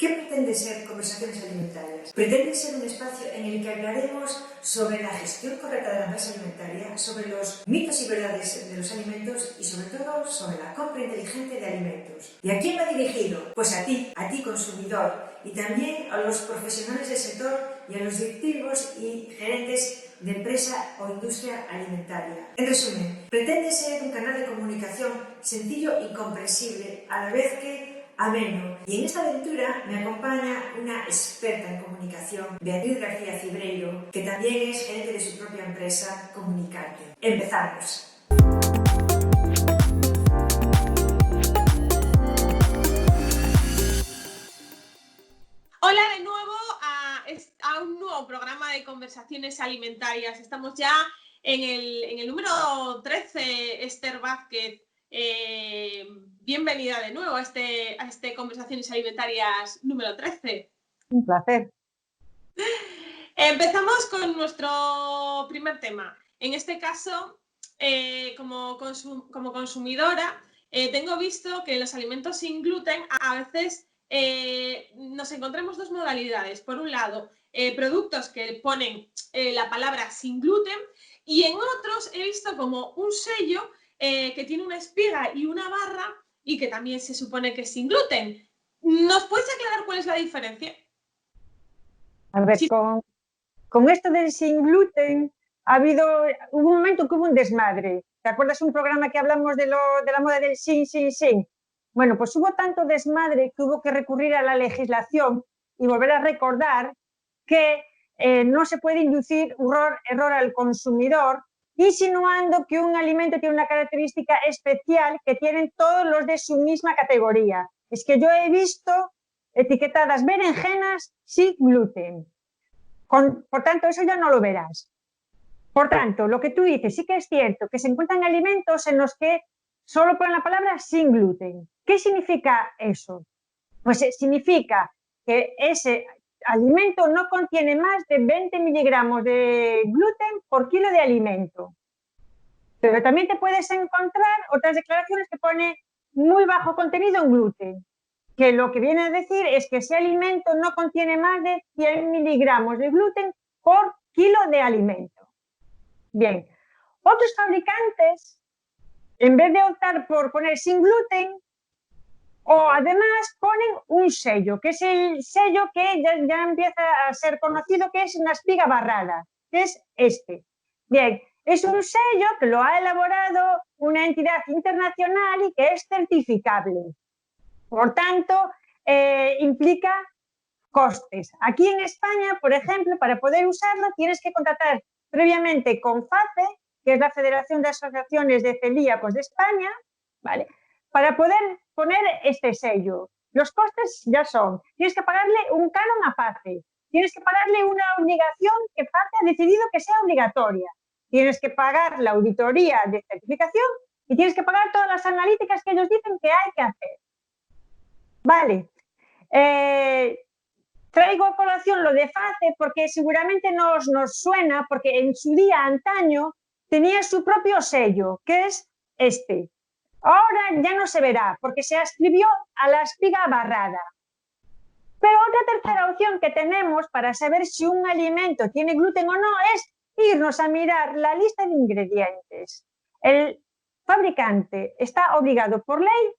¿Qué pretende ser Conversaciones Alimentarias? Pretende ser un espacio en el que hablaremos sobre la gestión correcta de la mesa alimentaria, sobre los mitos y verdades de los alimentos y sobre todo sobre la compra inteligente de alimentos. ¿Y a quién va dirigido? Pues a ti consumidor, y también a los profesionales del sector y a los directivos y gerentes de empresa o industria alimentaria. En resumen, pretende ser un canal de comunicación sencillo y comprensible, a la vez que ameno. Y en esta aventura me acompaña una experta en comunicación, Beatriz García Cibreiro, que también es gerente de su propia empresa, Comunicarte. ¡Empezamos! Hola de nuevo a un nuevo programa de Conversaciones Alimentarias. Estamos ya en el número 13, Esther Vázquez. Bienvenida de nuevo a este Conversaciones Alimentarias número 13. Un placer. Empezamos con nuestro primer tema. En este caso, como consumidora, tengo visto que los alimentos sin gluten a veces nos encontramos dos modalidades. Por un lado, productos que ponen la palabra sin gluten, y en otros he visto como un sello que tiene una espiga y una barra y que también se supone que es sin gluten. ¿Nos puedes aclarar cuál es la diferencia? A ver, Sí. Con esto del sin gluten hubo un momento que hubo un desmadre. ¿Te acuerdas un programa que hablamos de la moda del sin? Bueno, pues hubo tanto desmadre que hubo que recurrir a la legislación y volver a recordar que no se puede inducir error al consumidor, insinuando que un alimento tiene una característica especial que tienen todos los de su misma categoría. Es que yo he visto etiquetadas berenjenas sin gluten. Por tanto, eso ya no lo verás. Por tanto, lo que tú dices, sí que es cierto que se encuentran alimentos en los que solo ponen la palabra sin gluten. ¿Qué significa eso? Pues significa que ese alimento no contiene más de 20 miligramos de gluten por kilo de alimento. Pero también te puedes encontrar otras declaraciones que pone muy bajo contenido en gluten, que lo que viene a decir es que ese alimento no contiene más de 100 miligramos de gluten por kilo de alimento. Bien, otros fabricantes, en vez de optar por poner sin gluten, o además ponen un sello, que es el sello que ya empieza a ser conocido, que es una espiga barrada, que es este. Bien, es un sello que lo ha elaborado una entidad internacional y que es certificable. Por tanto, implica costes. Aquí en España, por ejemplo, para poder usarlo tienes que contratar previamente con FACE, que es la Federación de Asociaciones de Celíacos de España, ¿vale?, para poder poner este sello. Los costes ya son, tienes que pagarle un canon a FACE, tienes que pagarle una obligación que FACE ha decidido que sea obligatoria, tienes que pagar la auditoría de certificación y tienes que pagar todas las analíticas que ellos dicen que hay que hacer. Vale. Traigo a colación lo de FACE porque seguramente nos suena, porque en su día, antaño, tenía su propio sello, que es este. Ahora ya no se verá, porque se adscribió a la espiga barrada. Pero otra tercera opción que tenemos para saber si un alimento tiene gluten o no es irnos a mirar la lista de ingredientes. El fabricante está obligado por ley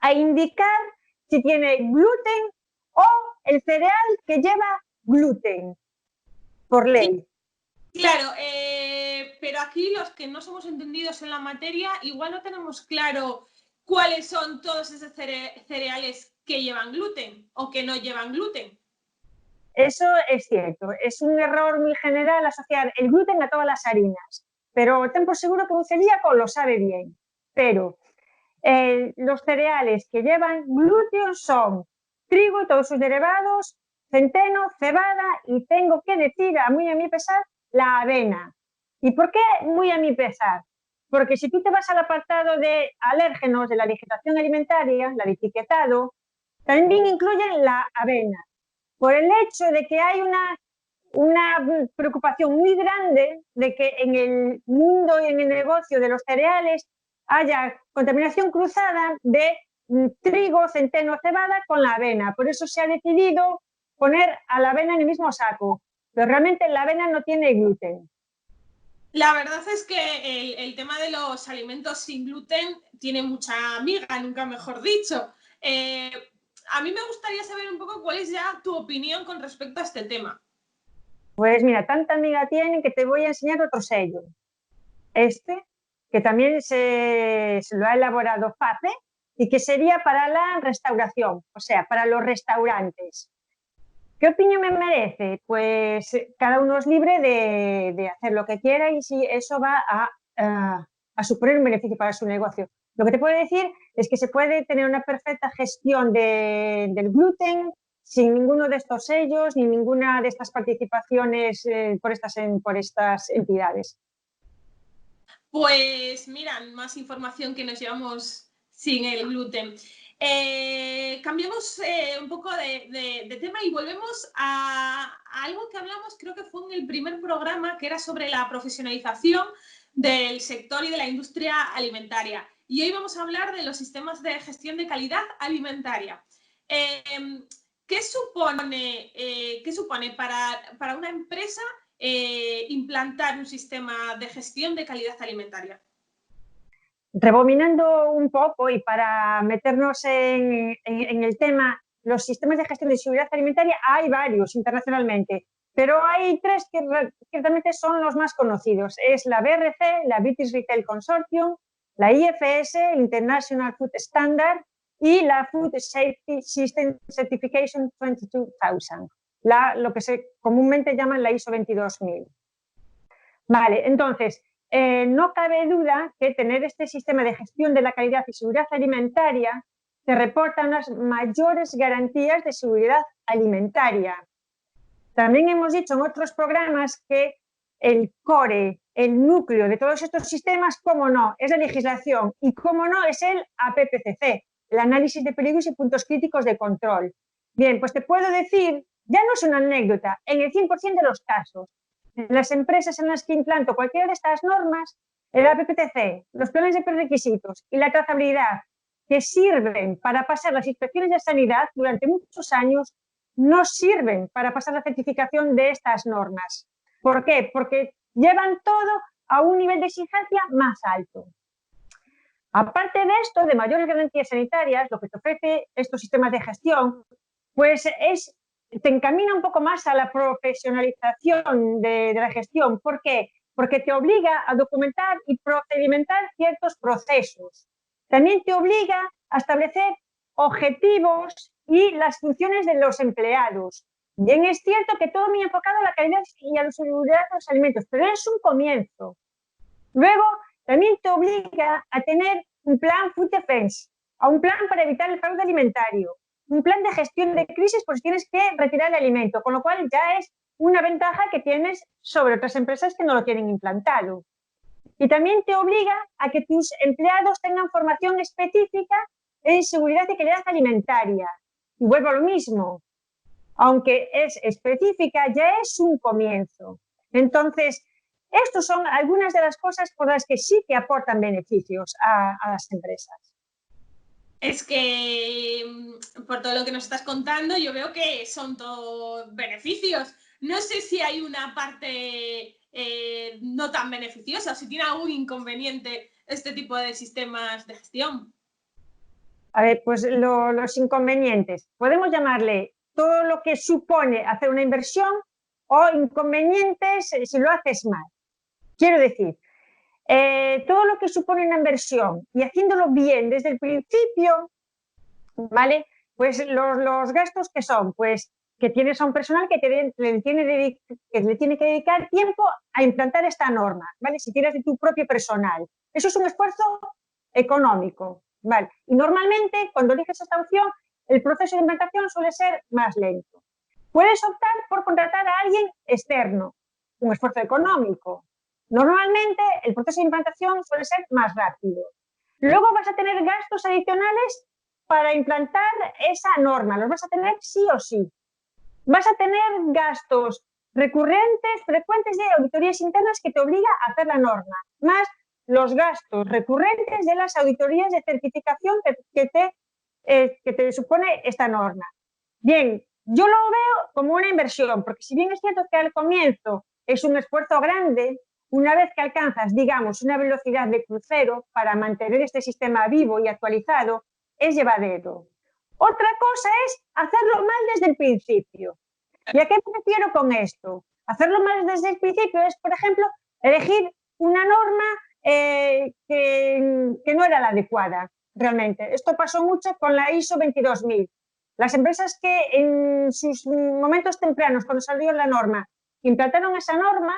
a indicar si tiene gluten o el cereal que lleva gluten, por ley. Claro, pero aquí los que no somos entendidos en la materia, igual no tenemos claro cuáles son todos esos cereales que llevan gluten o que no llevan gluten. Eso es cierto, es un error muy general asociar el gluten a todas las harinas, pero ten por seguro que un celíaco lo sabe bien. Pero los cereales que llevan gluten son trigo y todos sus derivados, centeno, cebada y tengo que decir, muy a mi pesar, la avena. ¿Y por qué muy a mi pesar? Porque si tú te vas al apartado de alérgenos de la legislación alimentaria, la de etiquetado, también incluyen la avena, por el hecho de que hay una preocupación muy grande de que en el mundo y en el negocio de los cereales haya contaminación cruzada de trigo, centeno, cebada con la avena. Por eso se ha decidido poner a la avena en el mismo saco. Pero realmente la avena no tiene gluten. La verdad es que el tema de los alimentos sin gluten tiene mucha miga, nunca mejor dicho. A mí me gustaría saber un poco cuál es ya tu opinión con respecto a este tema. Pues mira, tanta amiga tienen que te voy a enseñar otro sello. Este, que también se lo ha elaborado FACE y que sería para la restauración, o sea, para los restaurantes. ¿Qué opinión me merece? Pues cada uno es libre de hacer lo que quiera y si eso va a suponer un beneficio para su negocio. Lo que te puedo decir es que se puede tener una perfecta gestión del gluten sin ninguno de estos sellos ni ninguna de estas participaciones por estas entidades. Pues mira, más información que nos llevamos sin el gluten. Cambiamos un poco de tema y volvemos a algo que hablamos, creo que fue en el primer programa, que era sobre la profesionalización del sector y de la industria alimentaria. Y hoy vamos a hablar de los sistemas de gestión de calidad alimentaria. ¿Qué supone para una empresa implantar un sistema de gestión de calidad alimentaria? Rebobinando un poco y para meternos en el tema, los sistemas de gestión de seguridad alimentaria hay varios internacionalmente, pero hay tres que ciertamente son los más conocidos. Es la BRC, la British Retail Consortium, la IFS, el International Food Standard, y la Food Safety System Certification 22000, lo que se comúnmente llaman la ISO 22000. Vale, entonces, no cabe duda que tener este sistema de gestión de la calidad y seguridad alimentaria te reporta unas mayores garantías de seguridad alimentaria. También hemos dicho en otros programas que el core, el núcleo de todos estos sistemas, cómo no, es la legislación y cómo no es el APPCC, el análisis de peligros y puntos críticos de control. Bien, pues te puedo decir, ya no es una anécdota, en el 100% de los casos, en las empresas en las que implanto cualquiera de estas normas, el APPCC, los planes de prerequisitos y la trazabilidad que sirven para pasar las inspecciones de sanidad durante muchos años, no sirven para pasar la certificación de estas normas. ¿Por qué? Porque llevan todo a un nivel de exigencia más alto. Aparte de esto, de mayores garantías sanitarias, lo que te ofrece estos sistemas de gestión, pues te encamina un poco más a la profesionalización de la gestión. ¿Por qué? Porque te obliga a documentar y procedimentar ciertos procesos. También te obliga a establecer objetivos y las funciones de los empleados. Bien es cierto que todo muy enfocado a la calidad y a la seguridad de los alimentos, pero es un comienzo. Luego, también te obliga a tener un plan Food Defense, a un plan para evitar el fraude alimentario, un plan de gestión de crisis por si tienes que retirar el alimento, con lo cual ya es una ventaja que tienes sobre otras empresas que no lo tienen implantado. Y también te obliga a que tus empleados tengan formación específica en seguridad y calidad alimentaria. Y vuelvo a lo mismo, aunque es específica, ya es un comienzo. Entonces, estas son algunas de las cosas por las que sí que aportan beneficios a las empresas. Es que por todo lo que nos estás contando, yo veo que son todos beneficios. No sé si hay una parte no tan beneficiosa, si tiene algún inconveniente este tipo de sistemas de gestión. A ver, pues los inconvenientes. Podemos llamarle todo lo que supone hacer una inversión o inconvenientes si lo haces mal. Quiero decir, todo lo que supone una inversión y haciéndolo bien desde el principio, ¿vale? Pues los gastos que son, pues que tienes a un personal que le tiene que dedicar tiempo a implantar esta norma, ¿vale? Si tienes de tu propio personal. Eso es un esfuerzo económico, ¿vale? Y normalmente, cuando eliges esta opción, el proceso de implantación suele ser más lento. Puedes optar por contratar a alguien externo, un esfuerzo económico. Normalmente, el proceso de implantación suele ser más rápido. Luego vas a tener gastos adicionales para implantar esa norma, los vas a tener sí o sí. Vas a tener gastos recurrentes, frecuentes de auditorías internas que te obliga a hacer la norma, más los gastos recurrentes de las auditorías de certificación que te que te supone esta norma. Bien, yo lo veo como una inversión, porque si bien es cierto que al comienzo es un esfuerzo grande, una vez que alcanzas, digamos, una velocidad de crucero para mantener este sistema vivo y actualizado, es llevadero. Otra cosa es hacerlo mal desde el principio. ¿Y a qué me refiero con esto? Hacerlo mal desde el principio es, por ejemplo, elegir una norma que no era la adecuada realmente. Esto pasó mucho con la ISO 22000. Las empresas que en sus momentos tempranos, cuando salió la norma, implantaron esa norma,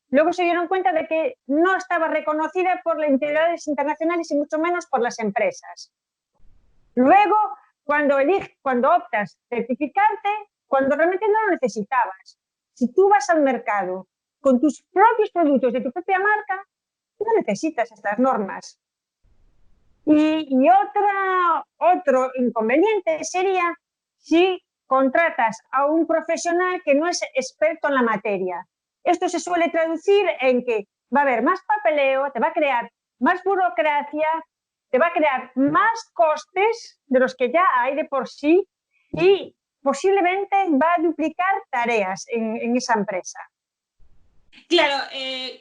luego se dieron cuenta de que no estaba reconocida por las entidades internacionales y mucho menos por las empresas. Luego, cuando optas certificarte, cuando realmente no lo necesitabas. Si tú vas al mercado con tus propios productos de tu propia marca, no necesitas estas normas. Y otro inconveniente sería si contratas a un profesional que no es experto en la materia. Esto se suele traducir en que va a haber más papeleo, te va a crear más burocracia, te va a crear más costes de los que ya hay de por sí y posiblemente va a duplicar tareas en esa empresa. Claro,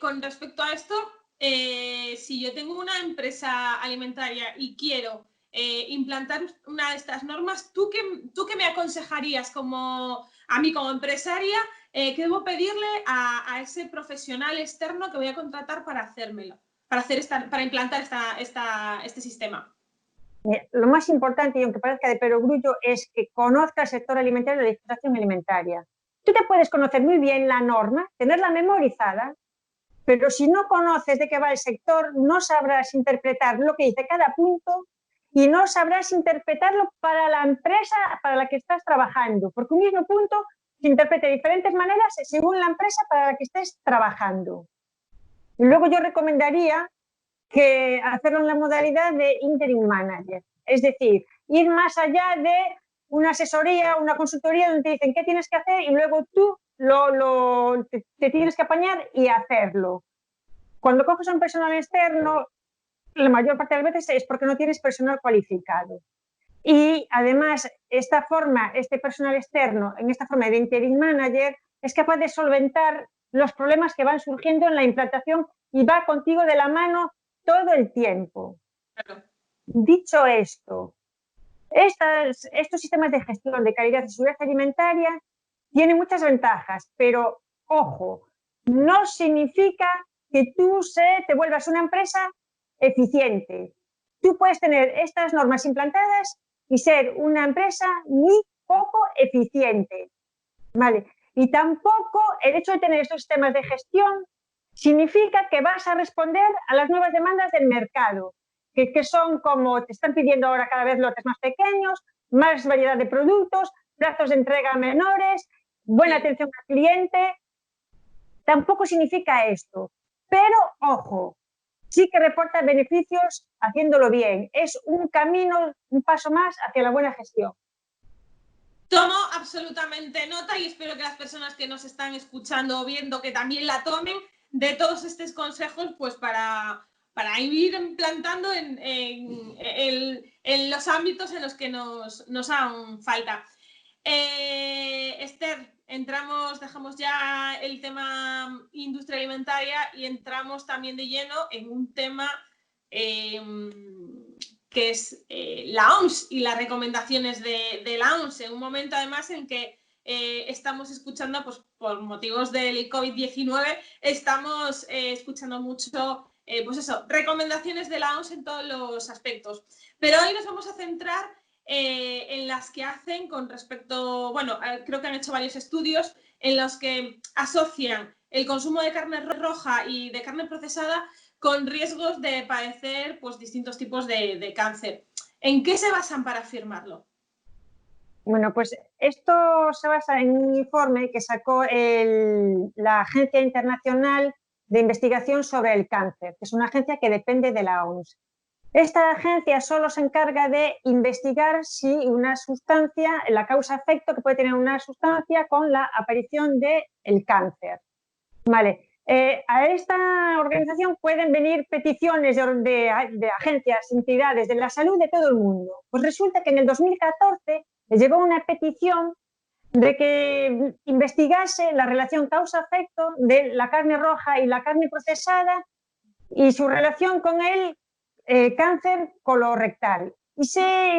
con respecto a esto, si yo tengo una empresa alimentaria y quiero implantar una de estas normas, ¿tú qué me aconsejarías a mí como empresaria? ¿Qué debo pedirle a ese profesional externo que voy a contratar para hacérmelo, para implantar este sistema? Lo más importante, y aunque parezca de perogrullo, es que conozca el sector alimentario y la legislación alimentaria. Tú te puedes conocer muy bien la norma, tenerla memorizada, pero si no conoces de qué va el sector, no sabrás interpretar lo que dice cada punto y no sabrás interpretarlo para la empresa para la que estás trabajando, porque un mismo punto se interpreta de diferentes maneras según la empresa para la que estés trabajando. Y luego yo recomendaría que hacerlo en la modalidad de interim manager, es decir, ir más allá de una asesoría, una consultoría donde te dicen qué tienes que hacer y luego tú te tienes que apañar y hacerlo. Cuando coges a un personal externo, la mayor parte de las veces es porque no tienes personal cualificado. Y además, este personal externo, en esta forma de interim manager, es capaz de solventar los problemas que van surgiendo en la implantación y va contigo de la mano todo el tiempo. Claro. Dicho esto, estos sistemas de gestión de calidad y seguridad alimentaria tienen muchas ventajas, pero ojo, no significa que tú te vuelvas una empresa eficiente. Tú puedes tener estas normas implantadas y ser una empresa muy poco eficiente, ¿vale? Y tampoco el hecho de tener estos sistemas de gestión significa que vas a responder a las nuevas demandas del mercado, que son como te están pidiendo ahora cada vez lotes más pequeños, más variedad de productos, plazos de entrega menores, buena atención al cliente. Tampoco significa esto, pero ojo, sí que reporta beneficios haciéndolo bien. Es un camino, un paso más hacia la buena gestión. Tomo absolutamente nota y espero que las personas que nos están escuchando o viendo que también la tomen de todos estos consejos, pues para ir implantando en los ámbitos en los que nos hagan falta. Esther, dejamos ya el tema industria alimentaria y entramos también de lleno en un tema que es la OMS y las recomendaciones de la OMS, en un momento además en que estamos escuchando, pues por motivos del COVID-19, estamos escuchando mucho, pues eso, recomendaciones de la OMS en todos los aspectos. Pero hoy nos vamos a centrar en las que hacen con respecto, bueno, creo que han hecho varios estudios en los que asocian el consumo de carne roja y de carne procesada con riesgos de padecer pues, distintos tipos de cáncer. ¿En qué se basan para afirmarlo? Bueno, pues esto se basa en un informe que sacó la Agencia Internacional de Investigación sobre el Cáncer, que es una agencia que depende de la OMS. Esta agencia solo se encarga de investigar si una sustancia, la causa-efecto que puede tener una sustancia con la aparición del cáncer. Vale. A esta organización pueden venir peticiones de agencias, entidades de la salud de todo el mundo. Pues resulta que en el 2014 les llegó una petición de que investigase la relación causa-efecto de la carne roja y la carne procesada y su relación con el cáncer colorectal.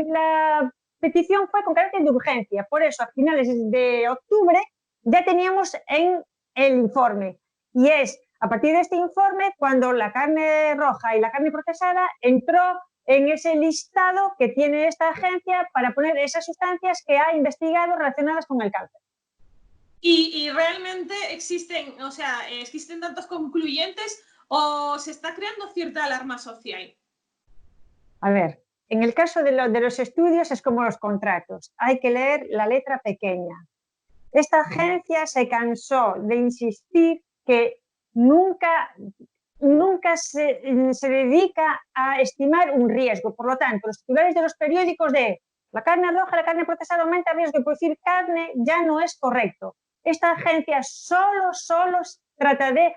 La petición fue con carácter de urgencia, por eso a finales de octubre ya teníamos en el informe. Y es a partir de este informe cuando la carne roja y la carne procesada entró en ese listado que tiene esta agencia para poner esas sustancias que ha investigado relacionadas con el cáncer. ¿Y realmente existen, o sea, existen datos concluyentes o se está creando cierta alarma social? A ver, en el caso de los estudios es como los contratos, hay que leer la letra pequeña. Esta agencia se cansó de insistir que nunca se dedica a estimar un riesgo. Por lo tanto, los titulares de los periódicos de la carne roja, la carne procesada aumenta el riesgo de producir carne ya no es correcto. Esta agencia solo trata de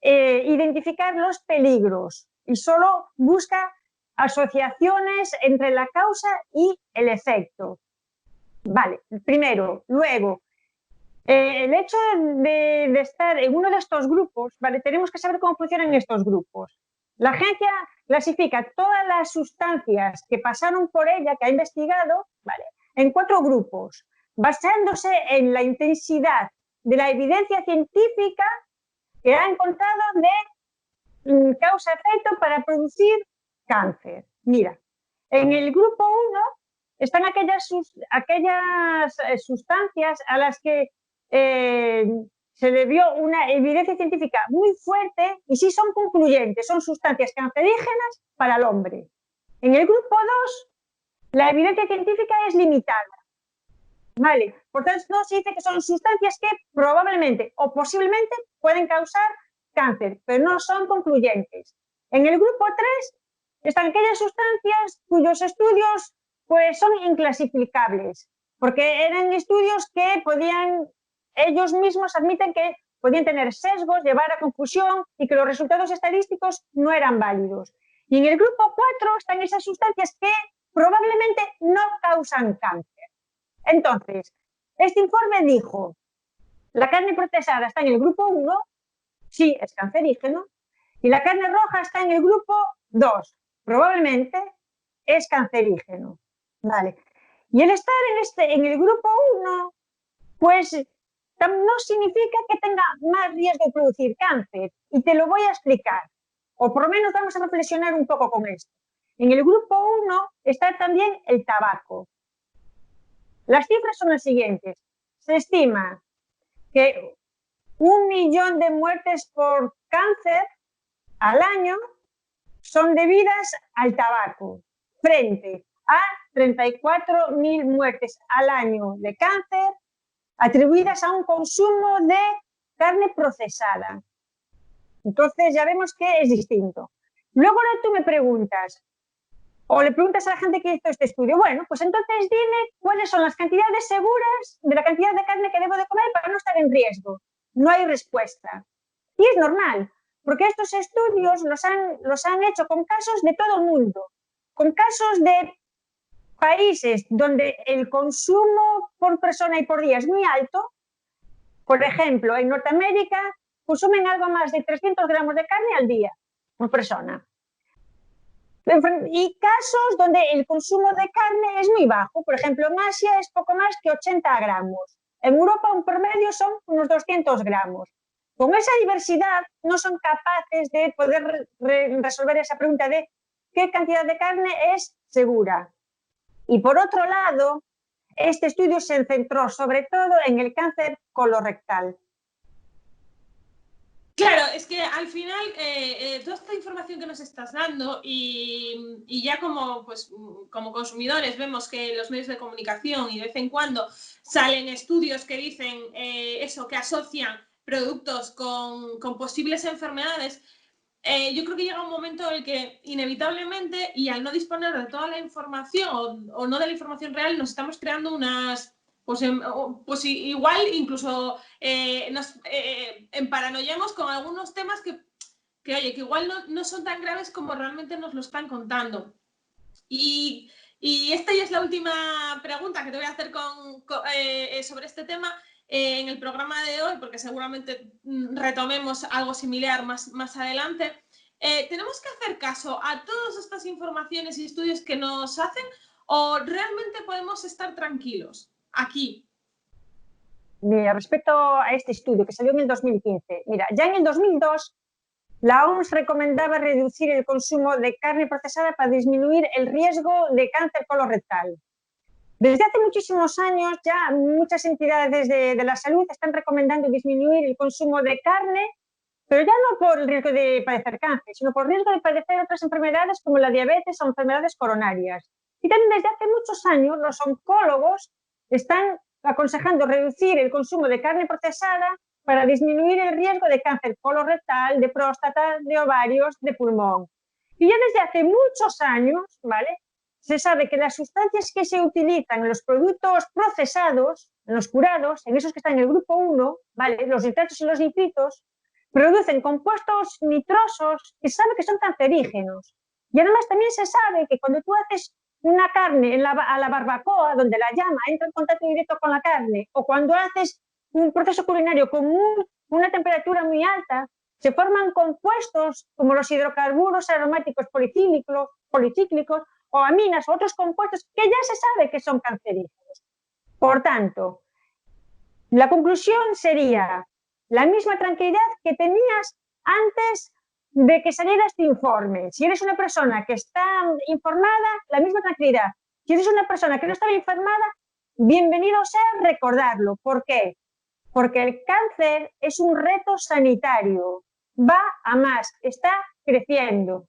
identificar los peligros y solo busca asociaciones entre la causa y el efecto. Vale, primero. Luego, el hecho de estar en uno de estos grupos, ¿vale? Tenemos que saber cómo funcionan estos grupos. La agencia clasifica todas las sustancias que pasaron por ella, que ha investigado, ¿vale?, en 4 grupos, basándose en la intensidad de la evidencia científica que ha encontrado de causa-efecto para producir cáncer. Mira, en el grupo 1 están aquellas sustancias a las que se le dio una evidencia científica muy fuerte y sí son concluyentes, son sustancias cancerígenas para el hombre. En el grupo 2, la evidencia científica es limitada. Vale, por tanto, no se dice que son sustancias que probablemente o posiblemente pueden causar cáncer, pero no son concluyentes. En el grupo 3 están aquellas sustancias cuyos estudios pues son inclasificables, porque eran estudios que ellos mismos admiten que podían tener sesgos, llevar a confusión y que los resultados estadísticos no eran válidos. Y en el grupo 4 están esas sustancias que probablemente no causan cáncer. Entonces, este informe dijo, la carne procesada está en el grupo 1, sí, es cancerígeno, y la carne roja está en el grupo 2, probablemente es cancerígeno. Vale. Y el estar en el grupo 1, pues no significa que tenga más riesgo de producir cáncer. Y te lo voy a explicar. O por lo menos vamos a reflexionar un poco con esto. En el grupo 1 está también el tabaco. Las cifras son las siguientes. Se estima que 1 millón de muertes por cáncer al año son debidas al tabaco, frente a 34.000 muertes al año de cáncer atribuidas a un consumo de carne procesada. Entonces ya vemos que es distinto. Luego ahora tú me preguntas, o le preguntas a la gente que hizo este estudio, bueno, pues entonces dime cuáles son las cantidades seguras de la cantidad de carne que debo de comer para no estar en riesgo. No hay respuesta. Y es normal, porque estos estudios los han hecho con casos de todo el mundo, con casos de países donde el consumo por persona y por día es muy alto. Por ejemplo, en Norteamérica consumen algo más de 300 gramos de carne al día por persona. Y casos donde el consumo de carne es muy bajo. Por ejemplo, en Asia es poco más que 80 gramos. En Europa un promedio son unos 200 gramos. Con esa diversidad no son capaces de poder resolver esa pregunta de qué cantidad de carne es segura. Y por otro lado, este estudio se centró sobre todo en el cáncer colorectal. Claro, es que al final toda esta información que nos estás dando y ya como consumidores vemos que los medios de comunicación y de vez en cuando salen estudios que dicen eso, que asocian productos con posibles enfermedades, yo creo que llega un momento en el que inevitablemente y al no disponer de toda la información o no de la información real nos estamos creando unas pues igual incluso nos emparanoiamos con algunos temas que oye, que igual no son tan graves como realmente nos lo están contando. Y esta ya es la última pregunta que te voy a hacer sobre este tema en el programa de hoy, porque seguramente retomemos algo similar más adelante. ¿Tenemos que hacer caso a todas estas informaciones y estudios que nos hacen o realmente podemos estar tranquilos aquí? Mira, respecto a este estudio que salió en el 2015, mira, ya en el 2002 la OMS recomendaba reducir el consumo de carne procesada para disminuir el riesgo de cáncer colorectal. Desde hace muchísimos años ya muchas entidades de la salud están recomendando disminuir el consumo de carne, pero ya no por el riesgo de padecer cáncer, sino por el riesgo de padecer otras enfermedades como la diabetes o enfermedades coronarias. Y también desde hace muchos años los oncólogos están aconsejando reducir el consumo de carne procesada para disminuir el riesgo de cáncer colorectal, de próstata, de ovarios, de pulmón. Y ya desde hace muchos años, ¿vale?, se sabe que las sustancias que se utilizan en los productos procesados, en los curados, en esos que están en el grupo 1, ¿vale?, los nitratos y los nitritos, producen compuestos nitrosos que se sabe que son cancerígenos. Y además también se sabe que cuando tú haces una carne a la barbacoa, donde la llama entra en contacto directo con la carne, o cuando haces un proceso culinario con una temperatura muy alta, se forman compuestos como los hidrocarburos aromáticos policíclicos o aminas u otros compuestos que ya se sabe que son cancerígenos. Por tanto, la conclusión sería la misma tranquilidad que tenías antes de que saliera este informe. Si eres una persona que está informada, la misma tranquilidad. Si eres una persona que no estaba informada, bienvenido sea recordarlo. ¿Por qué? Porque el cáncer es un reto sanitario. Va a más, está creciendo.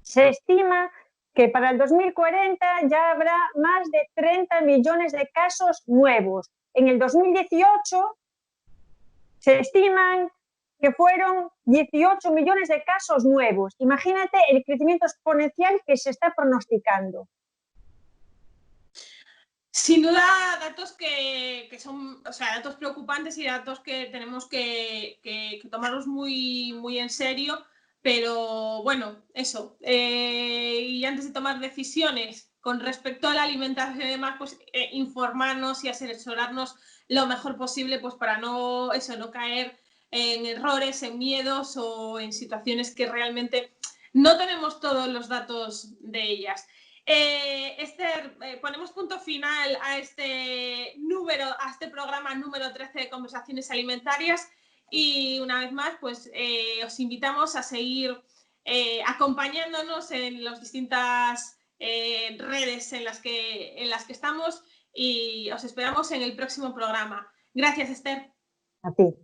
Se estima que para el 2040 ya habrá más de 30 millones de casos nuevos. En el 2018 se estiman que fueron 18 millones de casos nuevos. Imagínate el crecimiento exponencial que se está pronosticando. Sin duda, datos que son, o sea, datos preocupantes y datos que tenemos que tomarlos muy en serio, pero bueno, eso. Y antes de tomar decisiones con respecto a la alimentación y demás, pues informarnos y asesorarnos lo mejor posible, pues para no caer en errores, en miedos o en situaciones que realmente no tenemos todos los datos de ellas. Esther, ponemos punto final a este programa número 13 de Conversaciones Alimentarias y una vez más pues os invitamos a seguir acompañándonos en las distintas redes en las que estamos y os esperamos en el próximo programa. Gracias, Esther. A ti.